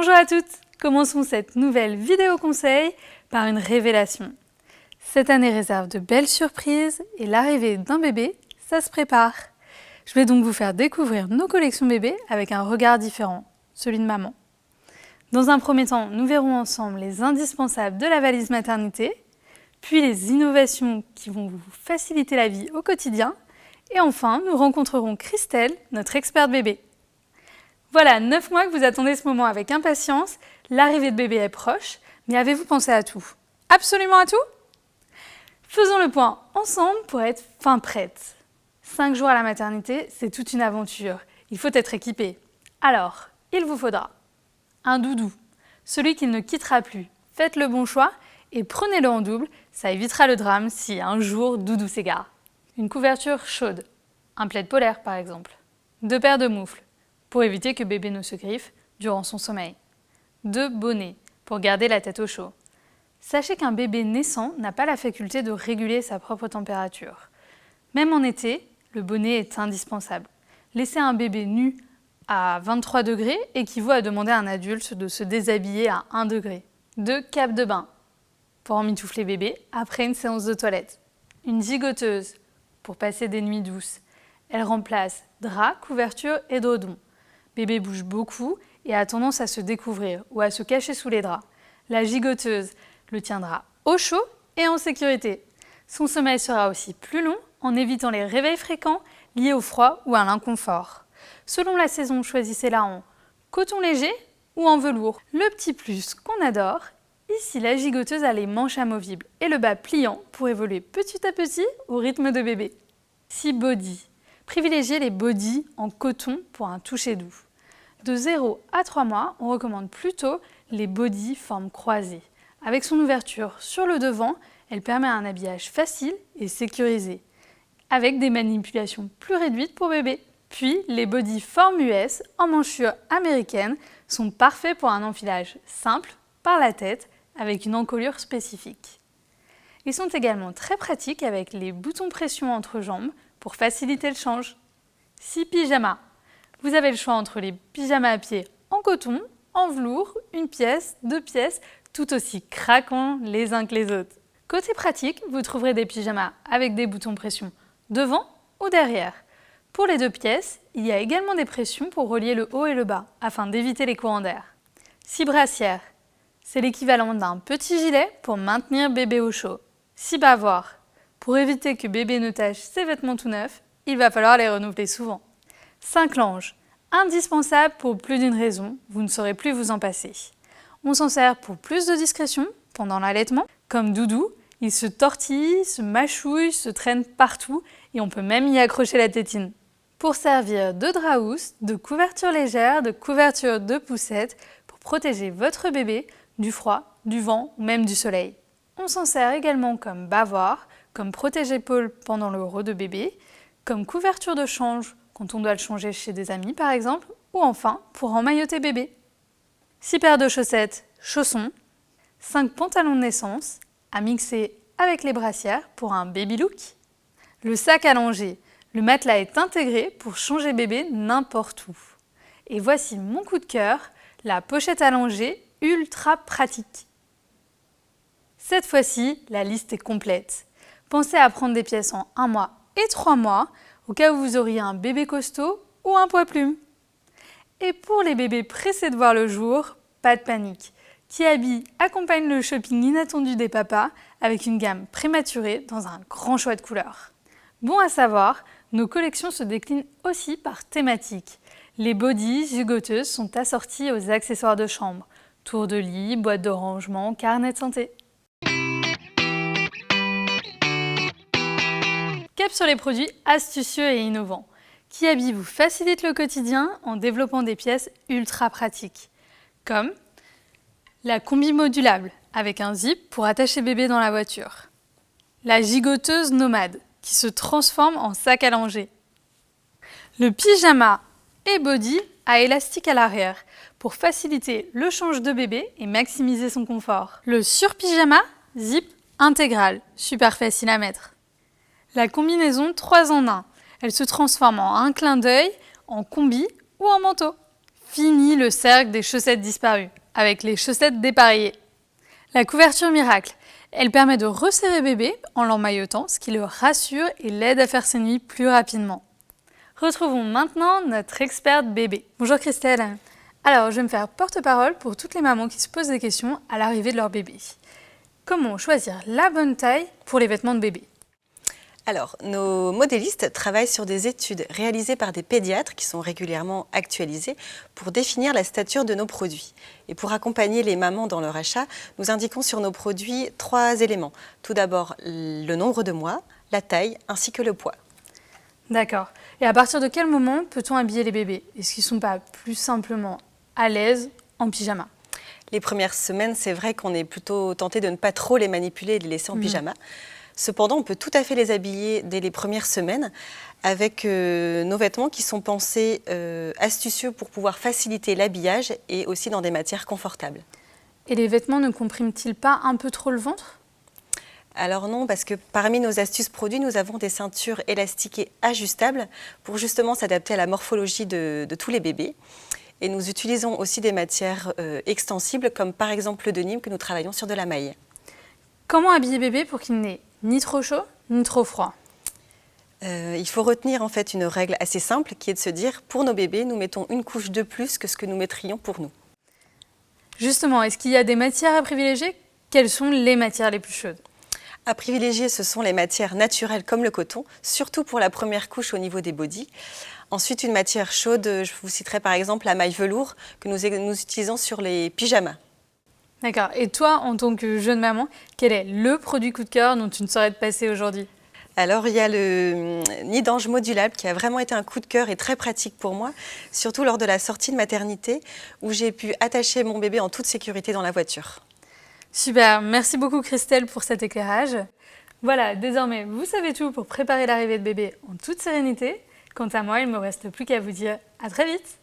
Bonjour à toutes! Commençons cette nouvelle vidéo conseil par une révélation. Cette année réserve de belles surprises et l'arrivée d'un bébé, ça se prépare. Je vais donc vous faire découvrir nos collections bébés avec un regard différent, celui de maman. Dans un premier temps, nous verrons ensemble les indispensables de la valise maternité, puis les innovations qui vont vous faciliter la vie au quotidien, et enfin, nous rencontrerons Christelle, notre experte bébé. Voilà 9 mois que vous attendez ce moment avec impatience, l'arrivée de bébé est proche, mais avez-vous pensé à tout? Absolument à tout? Faisons le point ensemble pour être fin prête. 5 jours à la maternité, c'est toute une aventure. Il faut être équipé. Alors, il vous faudra un doudou, celui qui ne quittera plus. Faites le bon choix et prenez-le en double, ça évitera le drame si un jour doudou s'égare. Une couverture chaude, un plaid polaire par exemple. 2 paires de moufles, pour éviter que bébé ne se griffe durant son sommeil. 2 bonnets, pour garder la tête au chaud. Sachez qu'un bébé naissant n'a pas la faculté de réguler sa propre température. Même en été, le bonnet est indispensable. Laisser un bébé nu à 23 degrés équivaut à demander à un adulte de se déshabiller à 1 degré. 2 capes de bain, pour emmitoufler bébé après une séance de toilette. Une gigoteuse, pour passer des nuits douces. Elle remplace drap, couverture et édredon. Bébé bouge beaucoup et a tendance à se découvrir ou à se cacher sous les draps. La gigoteuse le tiendra au chaud et en sécurité. Son sommeil sera aussi plus long en évitant les réveils fréquents liés au froid ou à l'inconfort. Selon la saison, choisissez-la en coton léger ou en velours. Le petit plus qu'on adore, ici la gigoteuse a les manches amovibles et le bas pliant pour évoluer petit à petit au rythme de bébé. 6 body. Privilégiez les bodys en coton pour un toucher doux. De 0 à 3 mois, on recommande plutôt les bodys forme croisée. Avec son ouverture sur le devant, elle permet un habillage facile et sécurisé, avec des manipulations plus réduites pour bébé. Puis, les bodys forme US en manchure américaine sont parfaits pour un enfilage simple par la tête avec une encolure spécifique. Ils sont également très pratiques avec les boutons pression entre jambes pour faciliter le change. 6 pyjamas. Vous avez le choix entre les pyjamas à pied en coton, en velours, 1 pièce, 2 pièces, tout aussi craquants les uns que les autres. Côté pratique, vous trouverez des pyjamas avec des boutons pression devant ou derrière. Pour les 2 pièces, il y a également des pressions pour relier le haut et le bas, afin d'éviter les courants d'air. 6 brassières. C'est l'équivalent d'un petit gilet pour maintenir bébé au chaud. 6 bavoirs. Pour éviter que bébé ne tache ses vêtements tout neufs, il va falloir les renouveler souvent. 5 langes. Indispensable pour plus d'une raison, vous ne saurez plus vous en passer. On s'en sert pour plus de discrétion pendant l'allaitement. Comme doudou, il se tortille, se mâchouille, se traîne partout et on peut même y accrocher la tétine. Pour servir de drap housse, de couverture légère, de couverture de poussette pour protéger votre bébé du froid, du vent ou même du soleil. On s'en sert également comme bavoir, comme protège-épaule pendant le repos de bébé, comme couverture de change quand on doit le changer chez des amis par exemple, ou enfin pour emmailloter bébé. 6 paires de chaussettes, chaussons, 5 pantalons de naissance, à mixer avec les brassières pour un baby look. Le sac allongé, le matelas est intégré pour changer bébé n'importe où. Et voici mon coup de cœur, la pochette allongée ultra pratique. Cette fois-ci, la liste est complète. Pensez à prendre des pièces en 1 mois et 3 mois, au cas où vous auriez un bébé costaud ou un poids plume. Et pour les bébés pressés de voir le jour, pas de panique. Kiabi accompagne le shopping inattendu des papas avec une gamme prématurée dans un grand choix de couleurs. Bon à savoir, nos collections se déclinent aussi par thématique. Les bodys gigoteuses sont assortis aux accessoires de chambre, tour de lit, boîte de rangement, carnet de santé. Cap sur les produits astucieux et innovants. Kiabi vous facilite le quotidien en développant des pièces ultra pratiques, comme la combi modulable avec un zip pour attacher bébé dans la voiture. La gigoteuse nomade qui se transforme en sac à langer. Le pyjama et body à élastique à l'arrière pour faciliter le change de bébé et maximiser son confort. Le surpyjama zip intégral, super facile à mettre. La combinaison 3 en 1, elle se transforme en un clin d'œil, en combi ou en manteau. Fini le cercle des chaussettes disparues. avec les chaussettes dépareillées. La couverture miracle, elle permet de resserrer bébé en l'emmaillotant, ce qui le rassure et l'aide à faire ses nuits plus rapidement. Retrouvons maintenant notre experte bébé. Bonjour Christelle. Alors, je vais me faire porte-parole pour toutes les mamans qui se posent des questions à l'arrivée de leur bébé. Comment choisir la bonne taille pour les vêtements de bébé? Alors, nos modélistes travaillent sur des études réalisées par des pédiatres qui sont régulièrement actualisées pour définir la stature de nos produits. Et pour accompagner les mamans dans leur achat, nous indiquons sur nos produits 3 éléments. Tout d'abord, le nombre de mois, la taille ainsi que le poids. D'accord. Et à partir de quel moment peut-on habiller les bébés? Est-ce qu'ils ne sont pas plus simplement à l'aise en pyjama? Les premières semaines, c'est vrai qu'on est plutôt tenté de ne pas trop les manipuler et de les laisser en pyjama. Cependant, on peut tout à fait les habiller dès les premières semaines avec nos vêtements qui sont pensés astucieux pour pouvoir faciliter l'habillage et aussi dans des matières confortables. Et les vêtements ne compriment-ils pas un peu trop le ventre? Alors non, parce que parmi nos astuces produits, nous avons des ceintures élastiques et ajustables pour justement s'adapter à la morphologie de tous les bébés. Et nous utilisons aussi des matières extensibles comme par exemple le denim que nous travaillons sur de la maille. Comment habiller bébé pour qu'il n'ait ni trop chaud, ni trop froid? Il faut retenir en fait une règle assez simple qui est de se dire pour nos bébés, nous mettons une couche de plus que ce que nous mettrions pour nous. Justement, est-ce qu'il y a des matières à privilégier? Quelles sont les matières les plus chaudes? À privilégier, ce sont les matières naturelles comme le coton, surtout pour la première couche au niveau des bodys. Ensuite, une matière chaude, je vous citerai par exemple la maille velours que nous utilisons sur les pyjamas. D'accord. Et toi, en tant que jeune maman, quel est le produit coup de cœur dont tu ne saurais te passer aujourd'hui? Alors, il y a le nid d'ange modulable qui a vraiment été un coup de cœur et très pratique pour moi, surtout lors de la sortie de maternité où j'ai pu attacher mon bébé en toute sécurité dans la voiture. Super, merci beaucoup Christelle pour cet éclairage. Voilà, désormais, vous savez tout pour préparer l'arrivée de bébé en toute sérénité. Quant à moi, il ne me reste plus qu'à vous dire à très vite.